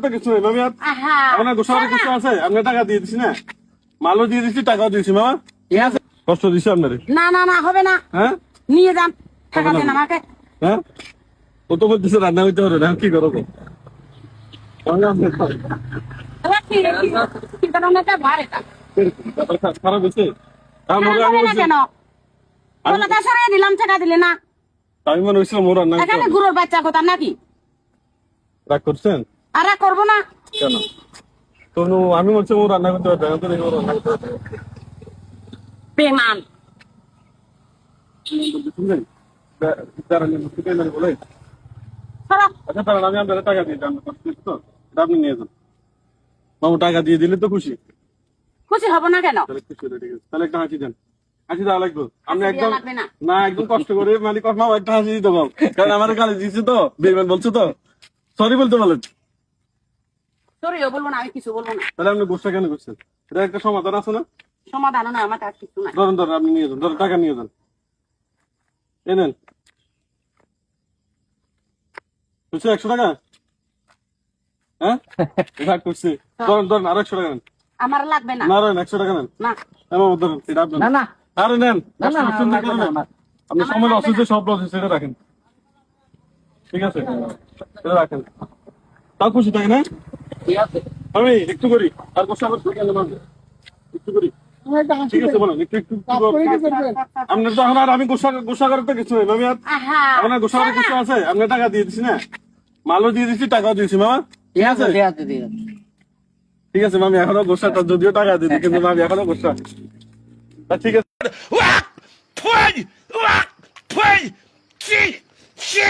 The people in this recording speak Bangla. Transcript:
তো কিছু নেই মামি। আপনার গোসাবার কিছু আছে? আপনার টাকা দিয়ে দিছি না, মালও দিয়ে দিচ্ছি, টাকাও দিয়েছি মামা। ঠিক আছে, কষ্ট দিছি আপনার। না না না হবে না। হ্যাঁ নিয়ে যান, টাকা দেন আমাকে। হ্যাঁ, ও তো বলতেছে রান্না হইতে পারে না, কি করবো? খারাপ হয়েছে কেন দিলাম, টাকা দিলে না? আমি মনে হয়েছিল মোর রান্না এখানে গুরুর বাচ্চা কথা নাকি? রাগ করছেন? আর করবো না কেন? তো আমি বলছি ও রান্না করতে পারবে না, তো দেখি ও রান্না করতে পারবে। বেমান বলে আচ্ছা তাহলে আমি আপনার টাকা দিয়ে যান, তো এটা আপনি নিয়ে যান। মামু টাকা দিয়ে দিলে তো খুশি। খুশি হব না কেন? তাহলে খুশি হলে ঠিক আছে, তাহলে একটা হাসি দেন। হাসি দেওয়া লাগবে। আপনি হাসি একদম দেওয়া লাগবে না। না, একদম কষ্ট করে মালিক মামা একটা হাসি দিতে পারো, কারণ আমার গালি দিচ্ছে তো, বেইমান বলছো তো, সরি বলতে বলেন। সরিও বলবো না, আমি কিছু বলবো না। তাহলে আপনি গুসা কেন করছেন? এটা একটা সমাধান আছে না? সমাধানও না আমার, আর কিছু না। ধরেন ধরেন, আপনি নিয়ে যান, ধরেন টাকা নিয়ে যান, এই নেন। 100 টাকা? হ্যাঁ রাগ করছি। ধরেন ধরেন, আর 100 টাকা নেন। আমার লাগবে না। না নেন, 100 টাকা নেন। না ধরেন, এটা আপনার। না না আরে নেন, না, না, কষ্ট করছেন না, না, কেন না, নেন? না। আপনি আমার সময় লাগবে অসুস্থ, না। সব লস সেটা রাখেন, ঠিক আছে? এটা রাখেন, তাও খুশি থাকে না? ঠিক আছে আমি একটু করি, আর কষ্ট আবার একটু করি, ঠিক আছে বলেন, একটু একটু আপনার তো এখন আর আমি গোসা করার তো কিছু নেই মামি। আর আপনার গোসাবার কিছু আছে? আপনার টাকা দিয়ে দিছি না, মালও দিয়ে দিচ্ছি, টাকাও দিয়েছি মামা। ঠিক আছে ঠিক আছে ঠিক আছে ঠিক আছে মামি, এখনো গোসাটা যদিও টাকা দিদি, কিন্তু মামি এখনো গোসা। ঠিক আছে। Play! She!